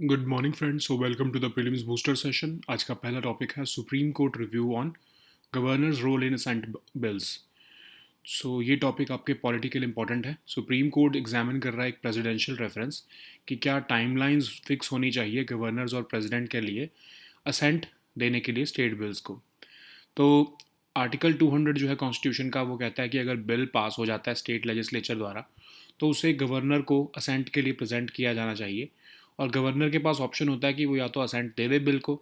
Good morning friends, so welcome to the prelims booster session. आज का पहला topic है supreme court review on governors role in assent bills. So ये topic आपके political important है। Supreme court examine कर रहा है एक प्रेसिडेंशियल रेफरेंस कि क्या टाइमलाइंस फिक्स होनी चाहिए गवर्नर्स और प्रेसिडेंट के लिए असेंट देने के लिए स्टेट बिल्स को। तो आर्टिकल 200 जो है कॉन्स्टिट्यूशन का, वो कहता है कि अगर बिल पास हो जाता है स्टेट लेजिस्लेचर द्वारा तो उसे गवर्नर को असेंट के लिए प्रेजेंट किया जाना चाहिए। और गवर्नर के पास ऑप्शन होता है कि वो या तो असेंट दे दे बिल को,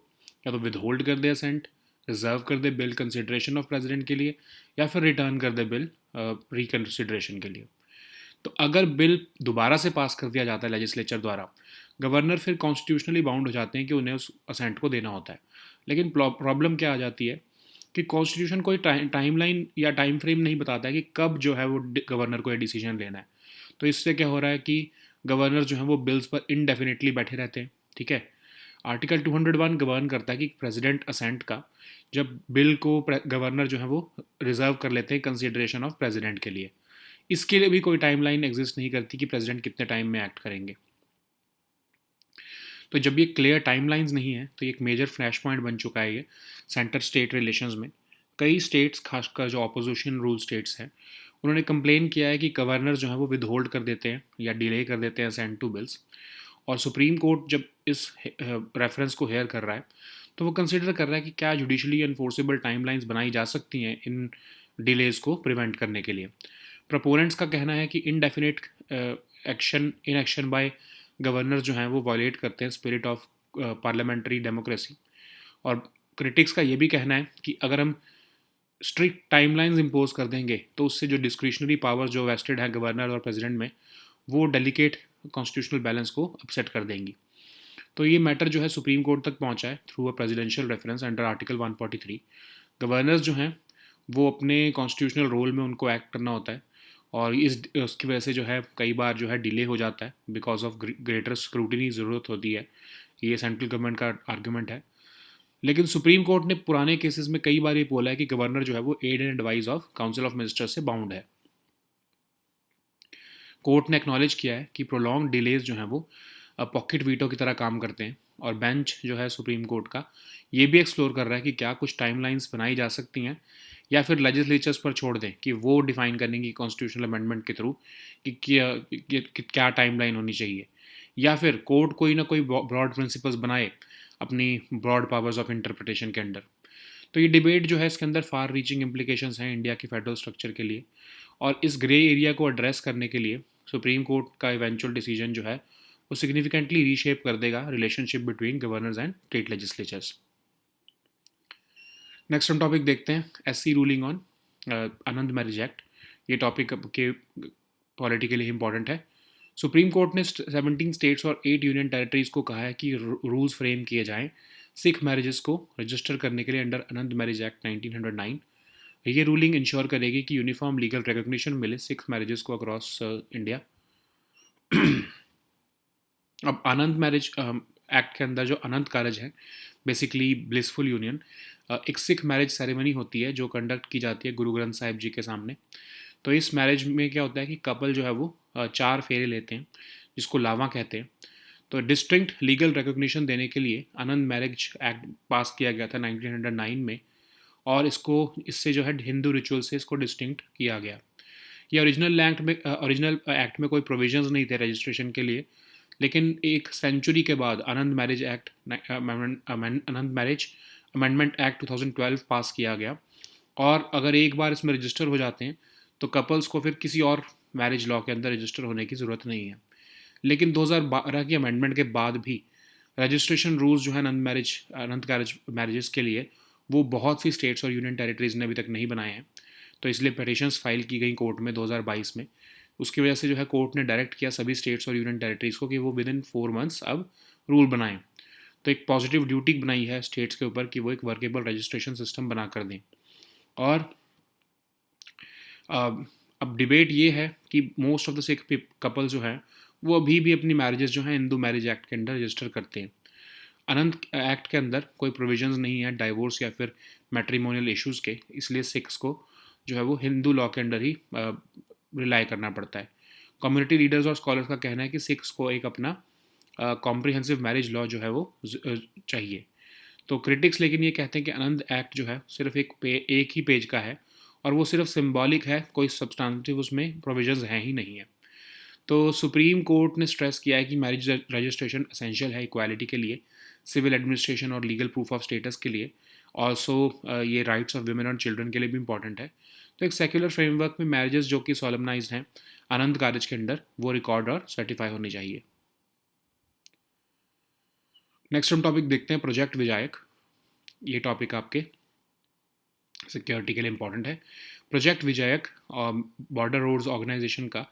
या तो विद होल्ड कर दे असेंट, रिजर्व कर दे बिल कंसिडरेशन ऑफ प्रेसिडेंट के लिए, या फिर रिटर्न कर दे बिल रिकन्सिडरेशन के लिए। तो अगर बिल दोबारा से पास कर दिया जाता है लेजिस्लेचर द्वारा, गवर्नर फिर कॉन्स्टिट्यूशनली बाउंड हो जाते हैं कि उन्हें उस असेंट को देना होता है। लेकिन प्रॉब्लम क्या आ जाती है कि कॉन्स्टिट्यूशन कोई टाइमलाइन या टाइम फ्रेम नहीं बताता है कि कब जो है वो गवर्नर को ये डिसीजन लेना है। तो इससे क्या हो रहा है कि गवर्नर जो है वो बिल्स पर इनडेफिनेटली बैठे रहते हैं। ठीक है। आर्टिकल 201 गवर्न करता है कि प्रेसिडेंट असेंट का, जब बिल को गवर्नर जो है वो रिजर्व कर लेते हैं कंसिडरेशन ऑफ प्रेसिडेंट के लिए। इसके लिए भी कोई टाइमलाइन एग्जिस्ट नहीं करती कि प्रेसिडेंट कितने टाइम में एक्ट करेंगे। तो जब ये क्लियर टाइमलाइंस नहीं है तो ये एक मेजर फ्लैश पॉइंट बन चुका है ये सेंटर स्टेट रिलेशंस में। कई स्टेट्स, खासकर जो अपोजिशन रूल स्टेट्स हैं, उन्होंने कंप्लेन किया है कि गवर्नर जो है वो विद होल्ड कर देते हैं या डिले कर देते हैं सेंड टू बिल्स। और सुप्रीम कोर्ट जब इस रेफरेंस को हेयर कर रहा है तो वो कंसिडर कर रहा है कि क्या जुडिशली एनफोर्सेबल टाइमलाइंस बनाई जा सकती हैं इन डिलेज को प्रिवेंट करने के लिए। प्रपोनेंट्स का कहना है कि indefinite action in action by governor जो हैं वो वायलेट करते हैं स्पिरिट ऑफ पार्लियामेंट्री डेमोक्रेसी। और क्रिटिक्स का ये भी कहना है कि अगर हम स्ट्रिक्ट टाइमलाइंस इम्पोज कर देंगे तो उससे जो डिस्क्रिशनरी पावर जो वेस्टेड है गवर्नर और प्रेसिडेंट में, वो डेलिकेट कॉन्स्टिट्यूशनल बैलेंस को अपसेट कर देंगी। तो ये मैटर जो है सुप्रीम कोर्ट तक पहुंचा है through a presidential reference under article 143। Governors जो हैं वो अपने कॉन्स्टिट्यूशनल रोल में उनको एक्ट करना होता है, और इस उसकी वजह से जो है कई बार जो है डिले हो जाता है बिकॉज ऑफ ग्रेटर स्क्रूटिनी ज़रूरत होती है। ये सेंट्रल गवर्नमेंट का आर्ग्यूमेंट है। लेकिन सुप्रीम कोर्ट ने पुराने केसेस में कई बार ये बोला है कि गवर्नर जो है वो aid and advice of council of ministers से बाउंड है। कोर्ट ने एक्नॉलेज किया है कि प्रोलॉन्ग डिलेज जो हैं वो पॉकेट वीटो की तरह काम करते हैं। और बेंच जो है सुप्रीम कोर्ट का, ये भी एक्सप्लोर कर रहा है कि क्या कुछ टाइमलाइंस बनाई जा सकती हैं, या फिर लेजिस्लेचर्स पर छोड़ दें कि वो डिफाइन करेंगे कॉन्स्टिट्यूशनल अमेंडमेंट के थ्रू कि क्या टाइमलाइन होनी चाहिए। या फिर कोर्ट कोई ना कोई ब्रॉड प्रिंसिपल्स बनाए अपनी ब्रॉड पावर्स ऑफ इंटरप्रिटेशन के अंडर। तो ये डिबेट जो है इसके अंदर फार रीचिंग इम्प्लीकेशंस हैं इंडिया के फेडरल स्ट्रक्चर के लिए। और इस ग्रे एरिया को एड्रेस करने के लिए सुप्रीम कोर्ट का इवेंचुअल डिसीजन जो है वो सिग्निफिकेंटली रीशेप कर देगा relationship between governors and state legislatures. Next हम टॉपिक देखते हैं, SC ruling on Anand marriage act. ये टॉपिक के पॉलिटिकली इंपॉर्टेंट है। सुप्रीम कोर्ट ने 17 स्टेट्स और 8 यूनियन टेरिटरीज को कहा है कि रूल्स फ्रेम किए जाएं सिख मैरिजेस को रजिस्टर करने के लिए अंडर आनंद मैरिज एक्ट 1909। ये रूलिंग इंश्योर करेगी कि यूनिफॉर्म लीगल रिकॉग्निशन मिले सिख मैरिजेस को अक्रॉस इंडिया। अब आनंद मैरिज एक्ट के अंदर जो अनंत कारज है, बेसिकली ब्लिसफुल यूनियन, एक सिख मैरिज सेरेमनी होती है जो कंडक्ट की जाती है गुरु ग्रंथ साहिब जी के सामने। तो इस मैरिज में क्या होता है कि कपल जो है वो 4 फेरे लेते हैं जिसको लावा कहते हैं। तो डिस्टिंक्ट लीगल रिकॉग्निशन देने के लिए आनंद मैरिज एक्ट पास किया गया था 1909 में। और इससे जो है हिंदू रिचुअल से इसको डिस्टिंक्ट किया गया। ये ओरिजिनल एक्ट में कोई प्रोविजंस नहीं थे रजिस्ट्रेशन के लिए। लेकिन एक सेंचुरी के बाद आनंद मैरिज अमेंडमेंट एक्ट 2012 पास किया गया। और अगर एक बार इसमें रजिस्टर हो जाते हैं तो कपल्स को फिर किसी और मैरिज लॉ के अंदर रजिस्टर होने की ज़रूरत नहीं है। लेकिन 2012 की अमेंडमेंट के बाद भी रजिस्ट्रेशन रूल्स जो है अनंत मैरिजेस के लिए, वो बहुत सी स्टेट्स और यूनियन टेरिटरीज़ ने अभी तक नहीं बनाए हैं। तो इसलिए पिटिशंस फाइल की गई कोर्ट में 2022 में। उसकी वजह से जो है कोर्ट ने डायरेक्ट किया सभी स्टेट्स और यूनियन टेरिटरीज़ को कि वो विद इन 4 मंथ्स अब रूल बनाएं। तो एक पॉजिटिव ड्यूटी बनाई है स्टेट्स के ऊपर कि वो एक वर्केबल रजिस्ट्रेशन सिस्टम बना कर दें। और अब डिबेट ये है कि most of the Sikh couple जो हैं वो अभी भी अपनी मैरिजेस जो हैं हिंदू मैरिज एक्ट के अंडर रजिस्टर करते हैं। अनंत एक्ट के अंदर कोई प्रोविजंस नहीं है डाइवोर्स या फिर मैट्रिमोनियल इश्यूज़ के, इसलिए सिख्स को जो है वो हिंदू लॉ के अंडर ही रिलाई करना पड़ता है। कम्युनिटी लीडर्स और स्कॉलर्स का कहना है कि सिख्स को एक अपना कॉम्प्रिहेंसिव मैरिज लॉ जो है वो चाहिए। तो क्रिटिक्स लेकिन ये कहते हैं कि आनंद एक्ट जो है सिर्फ एक ही पेज का है और वो सिर्फ सिंबॉलिक है, कोई सब्सटैंटिव उसमें प्रोविजंस हैं ही नहीं है। तो सुप्रीम कोर्ट ने स्ट्रेस किया है कि मैरिज रजिस्ट्रेशन एसेंशियल है इक्वालिटी के लिए, सिविल एडमिनिस्ट्रेशन और लीगल प्रूफ ऑफ स्टेटस के लिए, ऑल्सो ये राइट्स ऑफ वुमेन और चिल्ड्रन के लिए भी इंपॉर्टेंट है। तो एक सेक्युलर फ्रेमवर्क में मैरिजेस जो कि सॉलमनाइज्ड हैं आनंद कारज के अंडर, वो रिकॉर्ड और सर्टिफाई होनी चाहिए। नेक्स्ट हम टॉपिक देखते हैं प्रोजेक्ट विधायक। ये टॉपिक आपके सिक्योरिटी के लिए इंपॉर्टेंट है। प्रोजेक्ट विजयक बॉर्डर रोड्स ऑर्गेनाइजेशन का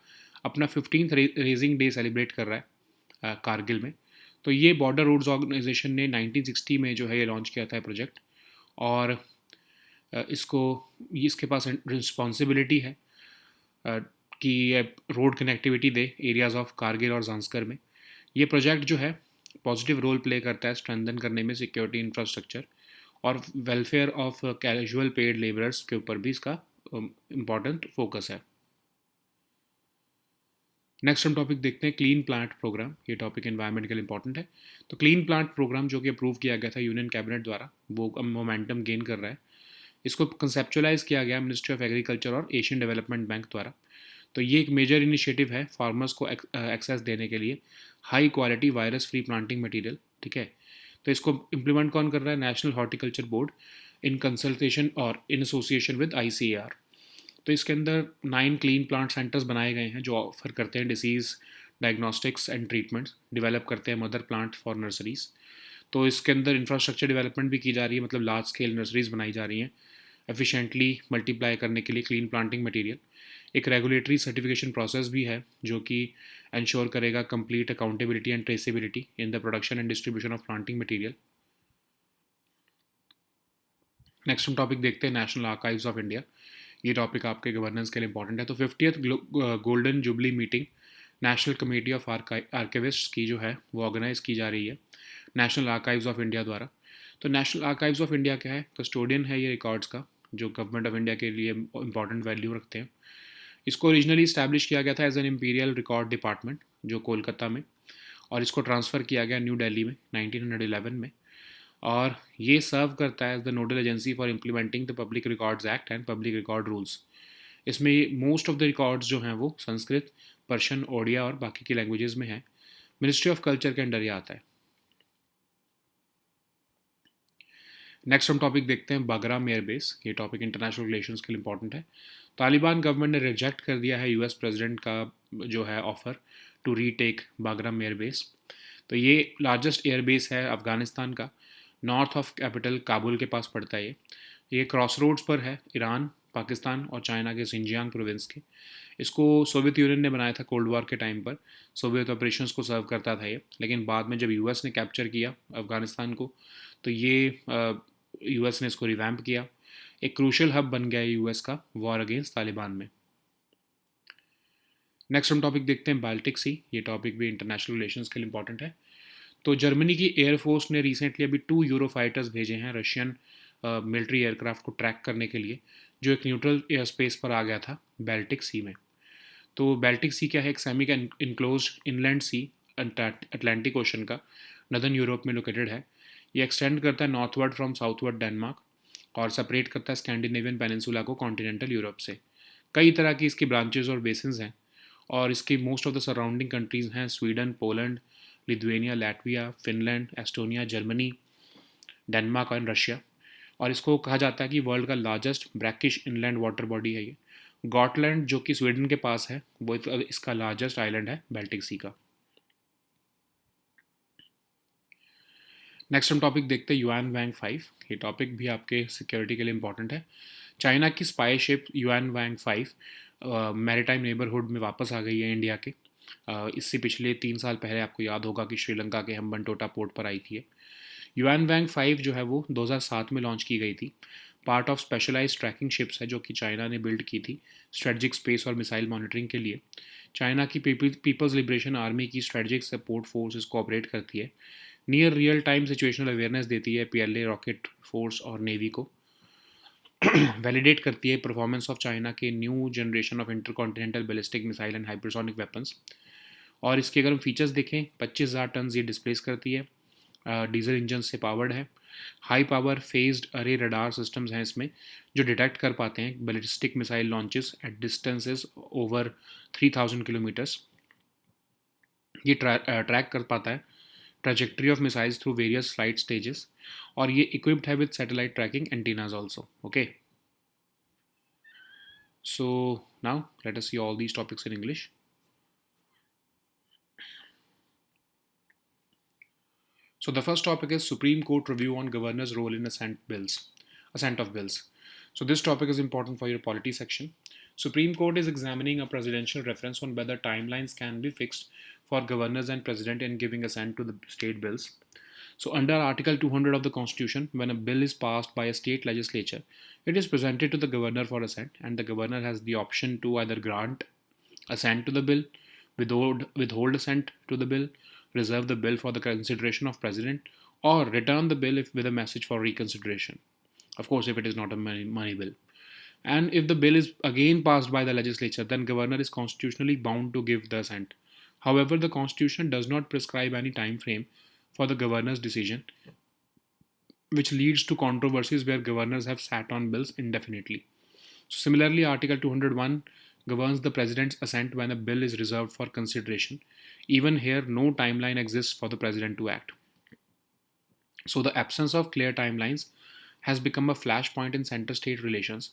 अपना 15th रेजिंग डे सेलिब्रेट कर रहा है कारगिल में। तो ये बॉर्डर रोड्स ऑर्गेनाइजेशन ने 1960 में जो है ये लॉन्च किया था प्रोजेक्ट, और इसको इसके पास रिस्पॉन्सिबिलिटी है कि ये road connectivity they areas of Kargil और जांस्कर में। ये प्रोजेक्ट जो है पॉजिटिव रोल प्ले करता है स्ट्रेंथन करने में सिक्योरिटी इंफ्रास्ट्रक्चर और welfare of casual paid labourers के ऊपर भी इसका इम्पॉर्टेंट फोकस है। नेक्स्ट हम टॉपिक देखते हैं क्लीन प्लांट प्रोग्राम। ये टॉपिक एनवायरनमेंट के लिए इंपॉर्टेंट है। तो क्लीन प्लांट प्रोग्राम जो कि अप्रूव किया गया था यूनियन कैबिनेट द्वारा, वो मोमेंटम गेन कर रहा है। इसको कंसेप्चुलाइज किया गया मिनिस्ट्री ऑफ एग्रीकल्चर और एशियन डेवलपमेंट बैंक द्वारा। तो ये एक मेजर इनिशिएटिव है फार्मर्स को एक्सेस देने के लिए high quality virus free planting material, ठीक है। तो इसको इम्प्लीमेंट कौन कर रहा है? National horticulture board in consultation और इन एसोसिएशन विद ICAR। तो इसके अंदर 9 क्लीन प्लांट सेंटर्स बनाए गए हैं जो ऑफर करते हैं disease diagnostics and treatments, develop करते हैं मदर प्लांट फॉर नर्सरीज। तो इसके अंदर इंफ्रास्ट्रक्चर डेवलपमेंट भी की जा रही है, मतलब लार्ज स्केल नर्सरीज बनाई जा रही हैं एफिशिएंटली मल्टीप्लाई करने के लिए क्लीन प्लांटिंग मटेरियल। एक रेगुलेटरी सर्टिफिकेशन प्रोसेस भी है जो कि इंश्योर करेगा complete accountability and traceability in the production and distribution of planting material. Next हम टॉपिक देखते हैं नेशनल आर्काइव्स ऑफ इंडिया। ये टॉपिक आपके गवर्नेंस के लिए इंपॉर्टेंट है। तो 50th golden jubilee meeting national committee of archivists की जो है वो ऑर्गेनाइज की जा रही है नेशनल आर्काइव्स ऑफ इंडिया द्वारा। तो नेशनल आर्काइव्स ऑफ इंडिया क्या है? कस्टोडियन है ये रिकॉर्ड्स का, जो गवर्नमेंट ऑफ इंडिया के लिए इंपॉर्टेंट वैल्यू रखते हैं। इसको ओरिजिनली इस्टेब्लिश किया गया था as an imperial record department जो कोलकाता में, और इसको ट्रांसफ़र किया गया न्यू दिल्ली में 1911 में, और ये सर्व करता है as the nodal agency for implementing the public records act and public record rules. इसमें मोस्ट ऑफ द रिकॉर्ड्स जो हैं वो संस्कृत, पर्शियन, ओडिया और बाकी की लैंग्वेजेस में है। मिनिस्ट्री ऑफ कल्चर के अंडर ये आता है। नेक्स्ट हम टॉपिक देखते हैं बागराम एयरबेस। ये टॉपिक इंटरनेशनल रिलेशंस के लिए इंपॉर्टेंट है। तालिबान गवर्नमेंट ने रिजेक्ट कर दिया है यूएस प्रेसिडेंट का जो है offer to retake Bagram airbase. तो ये लार्जेस्ट एयरबेस है अफगानिस्तान का, नॉर्थ ऑफ कैपिटल काबुल के पास पड़ता है। ये क्रॉस रोड्स पर है ईरान, पाकिस्तान और चाइना के सिंजियांग प्रोविंस के। इसको सोवियत यूनियन ने बनाया था कोल्ड वॉर के टाइम पर, सोवियत ऑपरेशंस को सर्व करता था ये। लेकिन बाद में जब यूएस ने कैप्चर किया अफगानिस्तान को, तो ये यूएस ने इसको रिवैम्प किया। एक क्रूशल हब बन गया है यूएस का वॉर अगेंस्ट तालिबान में। नेक्स्ट हम टॉपिक देखते हैं बाल्टिक सी। ये टॉपिक भी इंटरनेशनल रिलेशंस के लिए इंपॉर्टेंट है। तो जर्मनी की एयरफोर्स ने रिसेंटली अभी 2 यूरो फाइटर्स भेजे हैं रशियन मिलिट्री एयरक्राफ्ट को ट्रैक करने के लिए, जो एक न्यूट्रल एयर स्पेस पर आ गया था बाल्टिक सी में। तो बाल्टिक सी क्या है? एक semi enclose inland sea Atlantic ocean का, नदर्न यूरोप में लोकेटेड है। ये एक्सटेंड करता है नॉर्थवर्ड फ्रॉम साउथवर्ड डेनमार्क और सेपरेट करता है स्कैंडिनेवियन पेनिनसुला को कॉन्टिनेंटल यूरोप से। कई तरह की इसकी ब्रांचेज और बेसिन्स हैं, और इसकी most of the surrounding countries हैं Sweden, Poland, Lithuania, Latvia, Finland, Estonia, Germany, Denmark और रशिया। और इसको कहा जाता है कि वर्ल्ड का largest brackish inland water body है ये। गॉटलैंड जो कि स्वीडन के पास है, वो इसका लार्जेस्ट आइलैंड है बाल्टिक सी का। नेक्स्ट हम टॉपिक देखते हैं युआन वैंग 5। ये टॉपिक भी आपके सिक्योरिटी के लिए इंपॉर्टेंट है। चाइना की स्पाई शिप युआन वैंग 5 मैरीटाइम नेबरहुड में वापस आ गई है इंडिया के। इससे पिछले 3 साल पहले आपको याद होगा कि श्रीलंका के हम्बनटोटा पोर्ट पर आई थी। युआन वैंग 5 जो है वो 2007 में लॉन्च की गई थी। Part of specialised tracking ships है जो कि चाइना ने बिल्ड की थी स्ट्रेटजिक स्पेस और मिसाइल मॉनिटरिंग के लिए। चाइना की पीपल्स लिबरेशन आर्मी की स्ट्रेटजिक सपोर्ट फोर्स इसको ऑपरेट करती है। Near real time situational awareness देती है PLA रॉकेट फोर्स और नेवी को। वैलिडेट करती है परफॉर्मेंस ऑफ चाइना के new generation of intercontinental ballistic missile and hypersonic weapons. और इसके अगर हम फीचर्स देखें, 25,000 टन ये डिस्प्लेस करती है, डीजल इंजन से पावर्ड है, high power phased array radar systems हैं इसमें जो डिटेक्ट कर पाते हैं ballistic missile launches at distances over 3,000 kilometres. ये ट्रैक कर पाता है trajectory of missiles through various flight stages, और ये इक्विप्ड है with satellite tracking antennas also. Okay, so now let us see all these topics in English. So the first topic is Supreme Court review on governor's role in assent of bills. So this topic is important for your polity section. Supreme Court is examining a presidential reference on whether timelines can be fixed for governors and president in giving assent to the state bills. So under Article 200 of the Constitution, when a bill is passed by a state legislature, it is presented to the governor for assent, and the governor has the option to either grant assent to the bill, withhold assent to the bill, reserve the bill for the consideration of president, or return the bill with a message for reconsideration. Of course, if it is not a money bill. And if the bill is again passed by the legislature, then governor is constitutionally bound to give the assent. However, the constitution does not prescribe any time frame for the governor's decision, which leads to controversies where governors have sat on bills indefinitely. Similarly, Article 201 governs the President's assent when a bill is reserved for consideration. Even here, no timeline exists for the President to act. So, the absence of clear timelines has become a flashpoint in center state relations.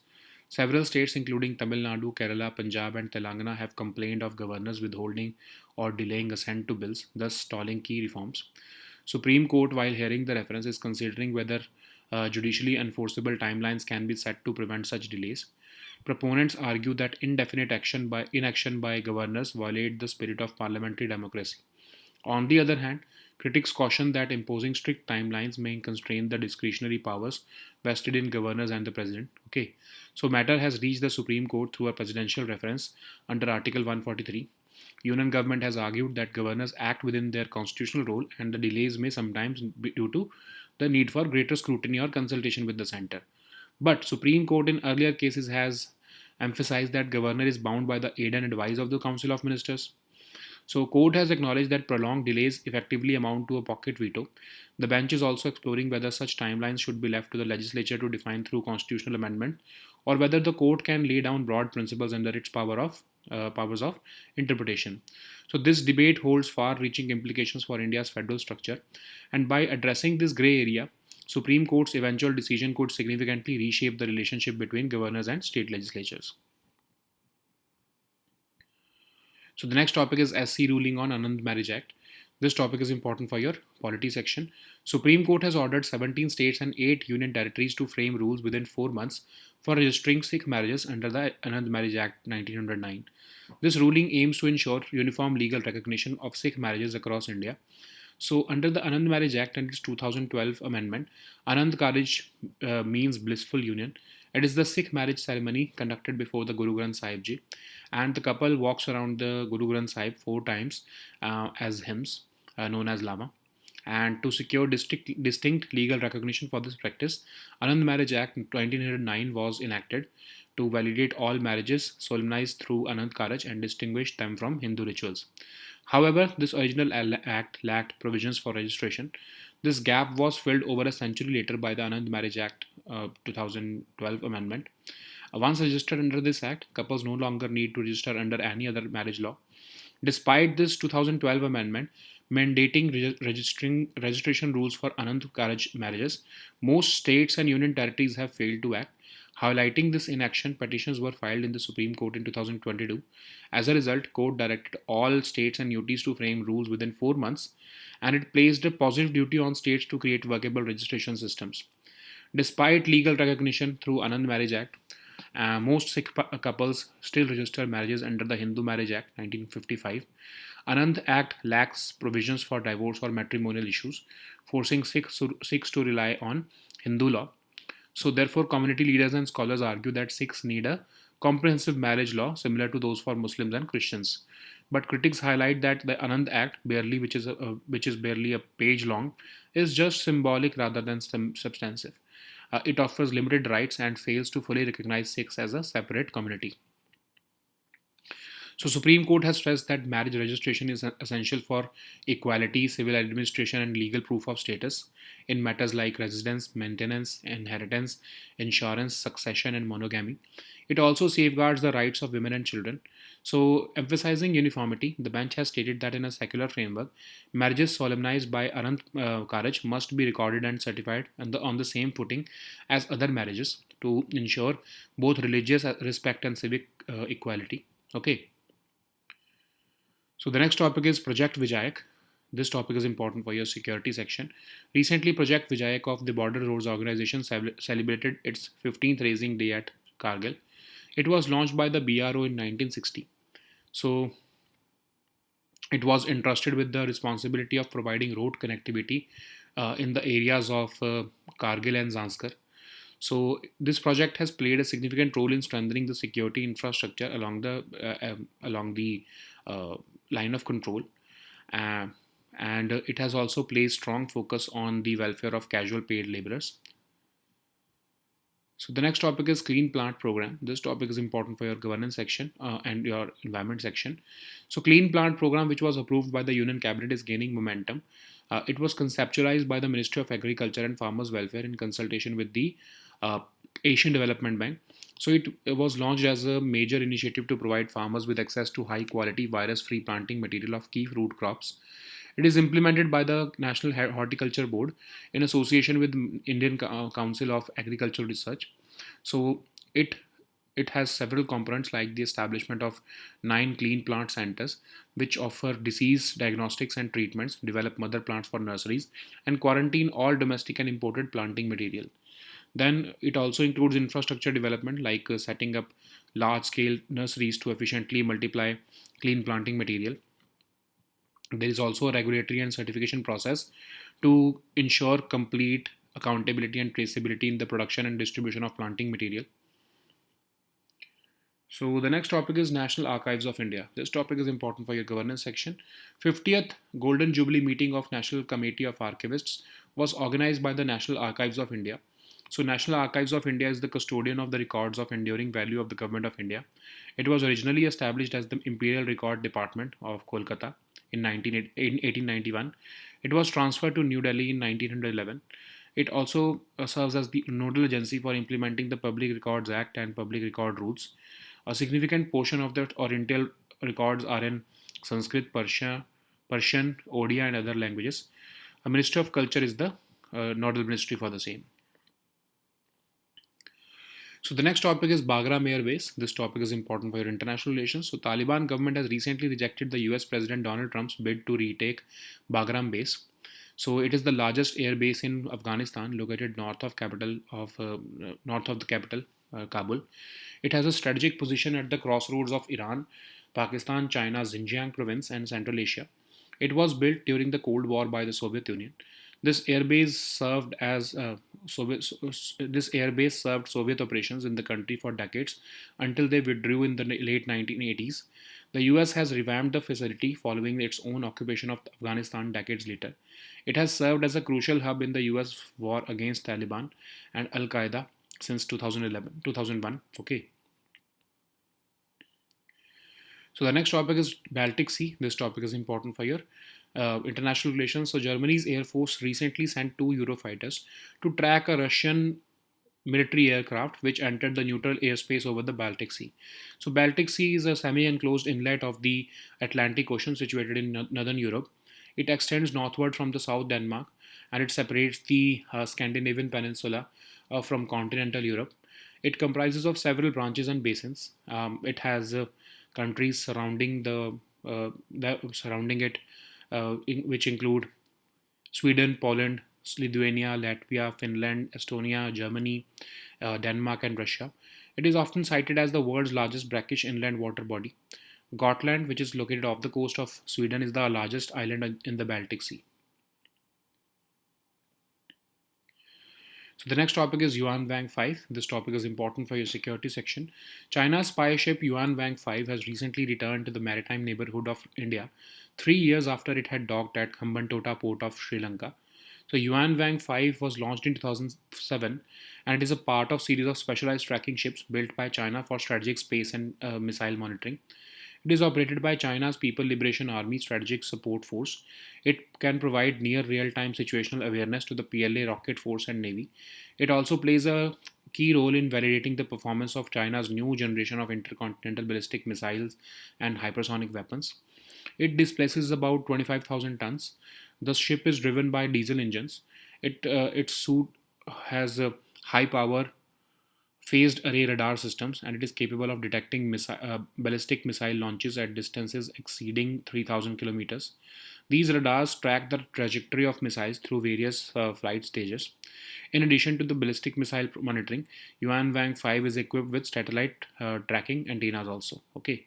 Several states, including Tamil Nadu, Kerala, Punjab, and Telangana, have complained of governors withholding or delaying assent to bills, thus stalling key reforms. Supreme Court, while hearing the reference, is considering whether judicially enforceable timelines can be set to prevent such delays. Proponents argue that indefinite inaction by governors violate the spirit of parliamentary democracy. On the other hand, critics caution that imposing strict timelines may constrain the discretionary powers vested in governors and the president. Okay, so matter has reached the Supreme Court through a presidential reference under Article 143. Union government has argued that governors act within their constitutional role, and the delays may sometimes be due to the need for greater scrutiny or consultation with the center. But Supreme Court in earlier cases has emphasized that governor is bound by the aid and advice of the Council of Ministers. So court has acknowledged that prolonged delays effectively amount to a pocket veto. The bench is also exploring whether such timelines should be left to the legislature to define through constitutional amendment, or whether the court can lay down broad principles under its powers of interpretation. So this debate holds far-reaching implications for India's federal structure, and by addressing this grey area, Supreme Court's eventual decision could significantly reshape the relationship between governors and state legislatures. So the next topic is SC ruling on Anand Marriage Act. This topic is important for your polity section. Supreme Court has ordered 17 states and 8 union territories to frame rules within 4 months for registering Sikh marriages under the Anand Marriage Act 1909. This ruling aims to ensure uniform legal recognition of Sikh marriages across India. So, under the Anand Marriage Act and its 2012 amendment, Anand Marriage means blissful union. It is the Sikh marriage ceremony conducted before the Guru Granth Sahib Ji, and the couple walks around the Guru Granth Sahib 4 times as hymns, known as Lama. And to secure distinct legal recognition for this practice, Anand Marriage Act 1909 was enacted to validate all marriages solemnized through Anand Karaj and distinguish them from Hindu rituals. However, this original act lacked provisions for registration. This gap was filled over a century later by the Anand Marriage Act 2012 amendment. Once registered under this act, couples no longer need to register under any other marriage law. Despite this 2012 amendment mandating registration rules for Anand Karaj marriages, most states and union territories have failed to act. Highlighting this inaction, petitions were filed in the Supreme Court in 2022. As a result, court directed all states and UTs to frame rules within 4 months, and it placed a positive duty on states to create workable registration systems. Despite legal recognition through Anand Marriage Act, most Sikh couples still register marriages under the Hindu Marriage Act 1955. Anand Act lacks provisions for divorce or matrimonial issues, forcing Sikhs to rely on Hindu law. So, therefore, community leaders and scholars argue that Sikhs need a comprehensive marriage law similar to those for Muslims and Christians. But critics highlight that the Anand Act, which is barely a page long, is just symbolic rather than substantive. It offers limited rights and fails to fully recognize Sikhs as a separate community. So Supreme Court has stressed that marriage registration is essential for equality, civil administration, and legal proof of status in matters like residence, maintenance, inheritance, insurance, succession, and monogamy. It also safeguards the rights of women and children. So, emphasizing uniformity, the bench has stated that in a secular framework, marriages solemnized by Arant Karaj must be recorded and certified on the same footing as other marriages to ensure both religious respect and civic equality. Okay. So the next topic is Project Vijayak. This topic is important for your security section. Recently, Project Vijayak of the Border Roads Organization celebrated its 15th Raising Day at Kargil. It was launched by the BRO in 1960. So it was entrusted with the responsibility of providing road connectivity in the areas of Kargil and Zanskar. So this project has played a significant role in strengthening the security infrastructure along the uh, line of control, uh, and it has also placed strong focus on the welfare of casual paid laborers. So the next topic is Clean Plant Program. This topic is important for your governance section and your environment section. So Clean Plant Program, which was approved by the Union Cabinet, is gaining momentum. It was conceptualized by the Ministry of Agriculture and Farmers Welfare in consultation with the uh, Asian Development Bank. So it was launched as a major initiative to provide farmers with access to high quality virus free planting material of key fruit crops. It is implemented by the National Horticulture Board in association with Indian Council of Agricultural Research. So it it has several components like the establishment of 9 clean plant centers, which offer disease diagnostics and treatments, develop mother plants for nurseries, and quarantine all domestic and imported planting material. Then it also includes infrastructure development like setting up large scale nurseries to efficiently multiply clean planting material. There is also a regulatory and certification process to ensure complete accountability and traceability in the production and distribution of planting material. So the next topic is National Archives of India. This topic is important for your governance section. 50th Golden Jubilee meeting of National Committee of Archivists was organized by the National Archives of India. So National Archives of India is the custodian of the records of enduring value of the Government of India. It was originally established as the Imperial Record Department of Kolkata in 1891. It was transferred to New Delhi in 1911. It also serves as the nodal agency for implementing the Public Records Act and Public Record Rules. A significant portion of the Oriental records are in Sanskrit, Persian, Odia, and other languages. A Ministry of Culture is the nodal ministry for the same. So the next topic is Bagram Air Base. This topic is important for your international relations. So Taliban government has recently rejected the US President Donald Trump's bid to retake Bagram Base. So it is the largest air base in Afghanistan, located north of the capital, Kabul. It has a strategic position at the crossroads of Iran, Pakistan, China's Xinjiang province, and Central Asia. It was built during the Cold War by the Soviet Union. This airbase served as this airbase served Soviet operations in the country for decades until they withdrew in the late 1980s. The US has revamped the facility following its own occupation of Afghanistan decades later. It has served as a crucial hub in the US war against Taliban and Al Qaeda since 2001. Okay. So the next topic is Baltic Sea. This topic is important for your international relations. So Germany's Air Force recently sent two Eurofighters to track a Russian military aircraft which entered the neutral airspace over the Baltic Sea. So Baltic Sea is a semi-enclosed inlet of the Atlantic Ocean situated in northern Europe. It extends northward from the South Denmark and it separates the Scandinavian peninsula from continental Europe. It comprises of several branches and basins. It has countries surrounding it, which include Sweden, Poland, Lithuania, Latvia, Finland, Estonia, Germany, Denmark, and Russia. It is often cited as the world's largest brackish inland water body. Gotland, which is located off the coast of Sweden, is the largest island in the Baltic Sea. So the next topic is Yuan Wang 5. This topic is important for your security section. China's spy ship Yuan Wang 5 has recently returned to the maritime neighborhood of India 3 years after it had docked at Hambantota port of Sri Lanka. So Yuan Wang 5 was launched in 2007 and it is a part of series of specialized tracking ships built by China for strategic space and missile monitoring. It is operated by China's People Liberation Army Strategic Support Force. It can provide near real time situational awareness to the PLA rocket force and navy. It also plays a key role in validating the performance of China's new generation of intercontinental ballistic missiles and hypersonic weapons. It displaces about 25,000 tons. The ship is driven by diesel engines. Its suit has high power phased array radar systems, and it is capable of detecting ballistic missile launches at distances exceeding 3,000 kilometers. These radars track the trajectory of missiles through various flight stages. In addition to the ballistic missile monitoring, Yuan Wang 5 is equipped with satellite tracking antennas also. Okay,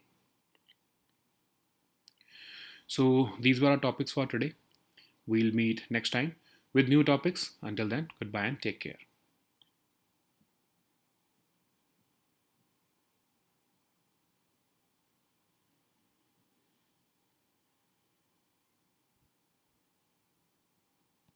so these were our topics for today. We'll meet next time with new topics. Until then, goodbye and take care.